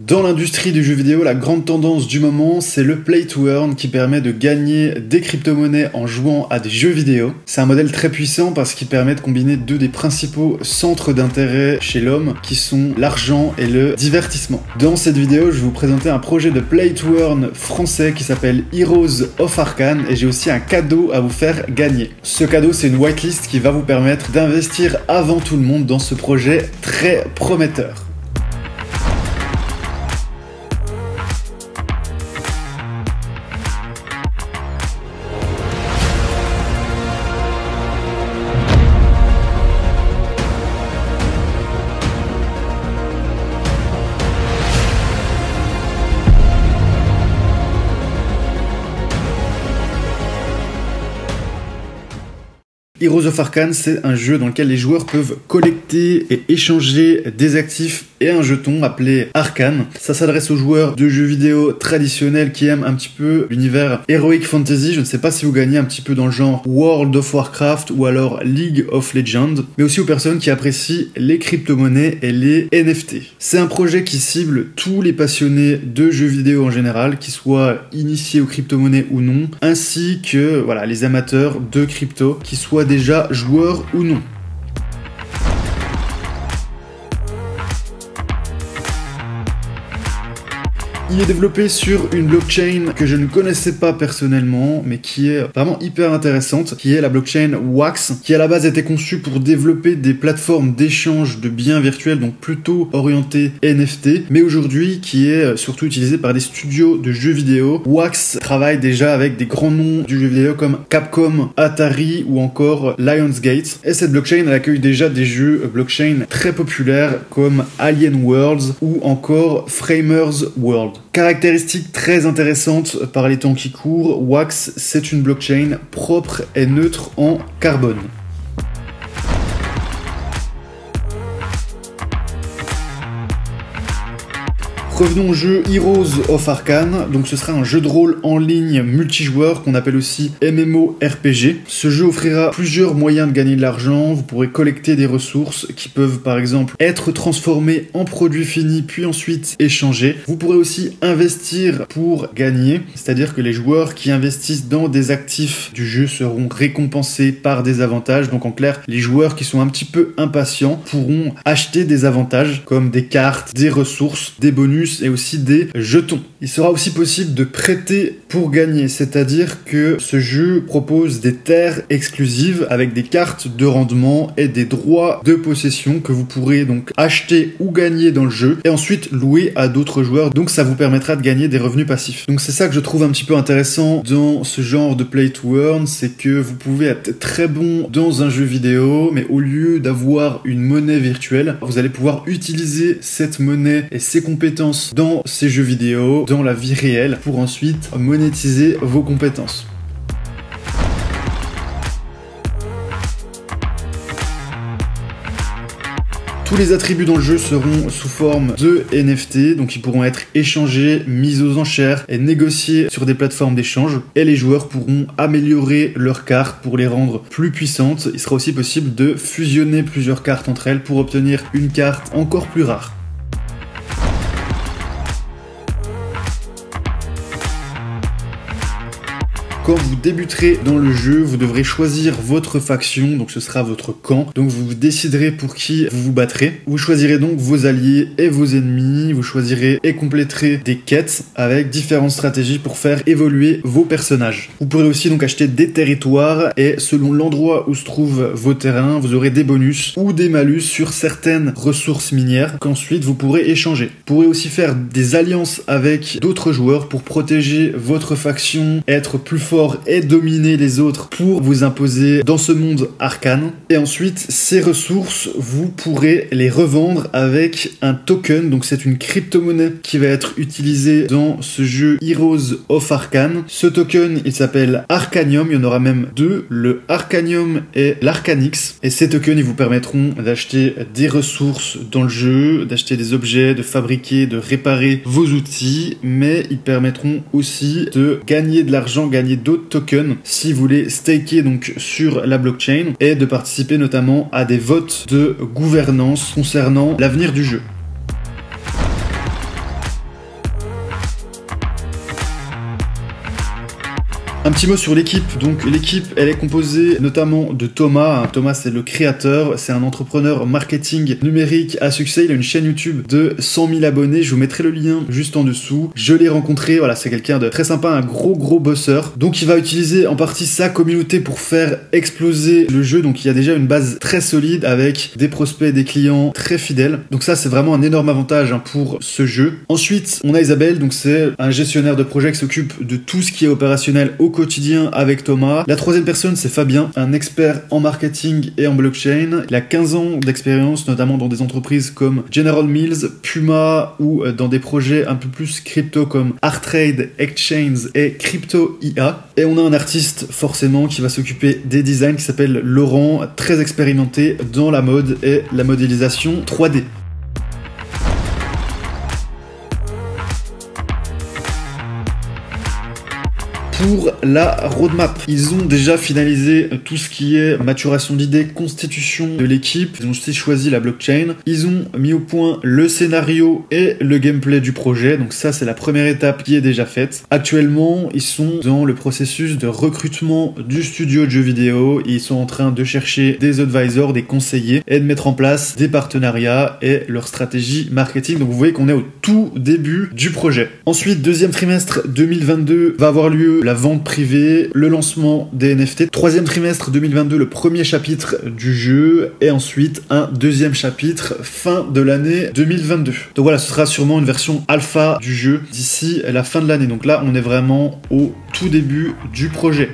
Dans l'industrie du jeu vidéo, la grande tendance du moment, c'est le Play to Earn qui permet de gagner des crypto-monnaies en jouant à des jeux vidéo. C'est un modèle très puissant parce qu'il permet de combiner deux des principaux centres d'intérêt chez l'homme qui sont l'argent et le divertissement. Dans cette vidéo, je vais vous présenter un projet de Play to Earn français qui s'appelle Heroes of Arcane et j'ai aussi un cadeau à vous faire gagner. Ce cadeau, c'est une whitelist qui va vous permettre d'investir avant tout le monde dans ce projet très prometteur. Heroes of Arcane, c'est un jeu dans lequel les joueurs peuvent collecter et échanger des actifs et un jeton appelé Arcane. Ça s'adresse aux joueurs de jeux vidéo traditionnels qui aiment un petit peu l'univers Heroic Fantasy. Je ne sais pas si vous gagnez un petit peu dans le genre World of Warcraft ou alors League of Legends, mais aussi aux personnes qui apprécient les crypto-monnaies et les NFT. C'est un projet qui cible tous les passionnés de jeux vidéo en général, qu'ils soient initiés aux crypto-monnaies ou non, ainsi que les amateurs de crypto, qui soient déjà joueurs ou non. Il est développé sur une blockchain que je ne connaissais pas personnellement, mais qui est vraiment hyper intéressante, qui est la blockchain Wax, qui à la base était conçue pour développer des plateformes d'échange de biens virtuels, donc plutôt orientées NFT, mais aujourd'hui qui est surtout utilisée par des studios de jeux vidéo. Wax travaille déjà avec des grands noms du jeu vidéo comme Capcom, Atari ou encore Lionsgate. Et cette blockchain, elle accueille déjà des jeux blockchain très populaires comme Alien Worlds ou encore Framers World. Caractéristique très intéressante par les temps qui courent, Wax, c'est une blockchain propre et neutre en carbone. Revenons au jeu Heroes of Arcane. Donc ce sera un jeu de rôle en ligne multijoueur qu'on appelle aussi MMORPG. Ce jeu offrira plusieurs moyens de gagner de l'argent. Vous pourrez collecter des ressources qui peuvent par exemple être transformées en produits finis puis ensuite échangés. Vous pourrez aussi investir pour gagner, c'est-à-dire que les joueurs qui investissent dans des actifs du jeu seront récompensés par des avantages. Donc en clair, les joueurs qui sont un petit peu impatients pourront acheter des avantages comme des cartes, des ressources, des bonus et aussi des jetons. Il sera aussi possible de prêter pour gagner, c'est-à-dire que ce jeu propose des terres exclusives avec des cartes de rendement et des droits de possession que vous pourrez donc acheter ou gagner dans le jeu et ensuite louer à d'autres joueurs. Donc ça vous permettra de gagner des revenus passifs. Donc c'est ça que je trouve un petit peu intéressant dans ce genre de play to earn, c'est que vous pouvez être très bon dans un jeu vidéo, mais au lieu d'avoir une monnaie virtuelle, vous allez pouvoir utiliser cette monnaie et ses compétences dans ces jeux vidéo, dans la vie réelle, pour ensuite monétiser vos compétences. Tous les attributs dans le jeu seront sous forme de NFT, donc ils pourront être échangés, mis aux enchères et négociés sur des plateformes d'échange. Et les joueurs pourront améliorer leurs cartes pour les rendre plus puissantes. Il sera aussi possible de fusionner plusieurs cartes entre elles pour obtenir une carte encore plus rare. Quand vous débuterez dans le jeu, vous devrez choisir votre faction, donc ce sera votre camp. Donc vous déciderez pour qui vous vous battrez. Vous choisirez donc vos alliés et vos ennemis. Vous choisirez et compléterez des quêtes avec différentes stratégies pour faire évoluer vos personnages. Vous pourrez aussi donc acheter des territoires et selon l'endroit où se trouvent vos terrains, vous aurez des bonus ou des malus sur certaines ressources minières qu'ensuite vous pourrez échanger. Vous pourrez aussi faire des alliances avec d'autres joueurs pour protéger votre faction, être plus fort et dominer les autres pour vous imposer dans ce monde arcane. Et ensuite, ces ressources, vous pourrez les revendre avec un token. Donc c'est une crypto-monnaie qui va être utilisée dans ce jeu Heroes of Arcane. Ce token, il s'appelle Arcanium. Il y en aura même deux, le Arcanium et l'Arcanix. Et ces tokens, ils vous permettront d'acheter des ressources dans le jeu, d'acheter des objets, de fabriquer, de réparer vos outils, mais ils permettront aussi de gagner de l'argent, gagner d'autres tokens si vous voulez staker donc sur la blockchain et de participer notamment à des votes de gouvernance concernant l'avenir du jeu. Un petit mot sur l'équipe. Donc l'équipe, elle est composée notamment de Thomas. Thomas, c'est le créateur, c'est un entrepreneur marketing numérique à succès. Il a une chaîne YouTube de 100 000 abonnés. Je vous mettrai le lien juste en dessous. Je l'ai rencontré, voilà, c'est quelqu'un de très sympa, un gros bosseur. Donc il va utiliser en partie sa communauté pour faire exploser le jeu. Donc il y a déjà une base très solide avec des prospects, des clients très fidèles. Donc ça, c'est vraiment un énorme avantage pour ce jeu. Ensuite, on a Isabelle, donc c'est un gestionnaire de projet qui s'occupe de tout ce qui est opérationnel au quotidien avec Thomas. La troisième personne, c'est Fabien, un expert en marketing et en blockchain. Il a 15 ans d'expérience, notamment dans des entreprises comme General Mills, Puma ou dans des projets un peu plus crypto comme Artrade, Exchange et Crypto IA. Et on a un artiste forcément qui va s'occuper des designs qui s'appelle Laurent, très expérimenté dans la mode et la modélisation 3D. Pour la roadmap, ils ont déjà finalisé tout ce qui est maturation d'idées, constitution de l'équipe. Ils ont aussi choisi la blockchain. Ils ont mis au point le scénario et le gameplay du projet. Donc ça, c'est la première étape qui est déjà faite. Actuellement, ils sont dans le processus de recrutement du studio de jeux vidéo. Ils sont en train de chercher des advisors, des conseillers et de mettre en place des partenariats et leur stratégie marketing. Donc vous voyez qu'on est au tout début du projet. Ensuite, deuxième trimestre 2022 va avoir lieu la vente privée, le lancement des NFT. Troisième trimestre 2022, le premier chapitre du jeu et ensuite un deuxième chapitre fin de l'année 2022. Donc voilà, ce sera sûrement une version alpha du jeu d'ici la fin de l'année. Donc là, on est vraiment au tout début du projet.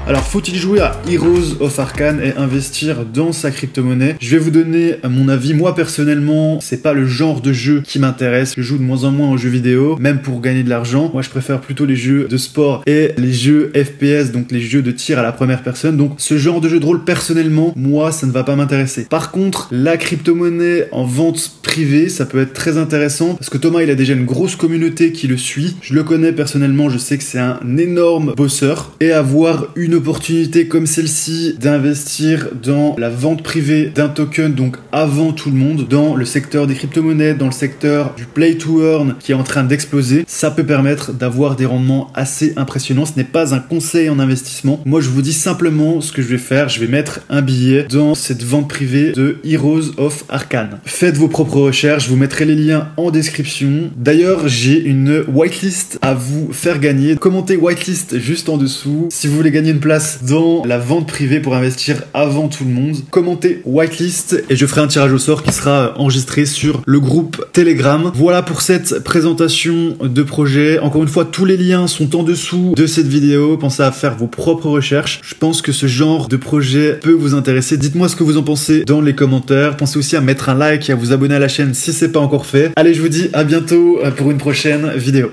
Alors, faut-il jouer à Heroes of Arcane et investir dans sa crypto-monnaie? Je vais vous donner mon avis. Moi, personnellement, c'est pas le genre de jeu qui m'intéresse. Je joue de moins en moins aux jeux vidéo, même pour gagner de l'argent. Moi, je préfère plutôt les jeux de sport et les jeux FPS, donc les jeux de tir à la première personne. Donc, ce genre de jeu de rôle, personnellement, moi, ça ne va pas m'intéresser. Par contre, la crypto-monnaie en vente privée, ça peut être très intéressant parce que Thomas, il a déjà une grosse communauté qui le suit. Je le connais personnellement, je sais que c'est un énorme bosseur et avoir une opportunité comme celle-ci d'investir dans la vente privée d'un token, donc avant tout le monde, dans le secteur des crypto-monnaies, dans le secteur du play to earn qui est en train d'exploser, ça peut permettre d'avoir des rendements assez impressionnants. Ce n'est pas un conseil en investissement. Moi, je vous dis simplement ce que je vais faire. Je vais mettre un billet dans cette vente privée de Heroes of Arcane. Faites vos propres recherches. Je vous mettrai les liens en description. D'ailleurs, j'ai une whitelist à vous faire gagner. Commentez whitelist juste en dessous. Si vous voulez gagner une place dans la vente privée pour investir avant tout le monde, commentez whitelist et je ferai un tirage au sort qui sera enregistré sur le groupe Telegram. Voilà pour cette présentation de projet. Encore une fois, tous les liens sont en dessous de cette vidéo. Pensez à faire vos propres recherches. Je pense que ce genre de projet peut vous intéresser. Dites-moi ce que vous en pensez dans les commentaires. Pensez aussi à mettre un like et à vous abonner à la chaîne si c'est pas encore fait. Allez, je vous dis à bientôt pour une prochaine vidéo.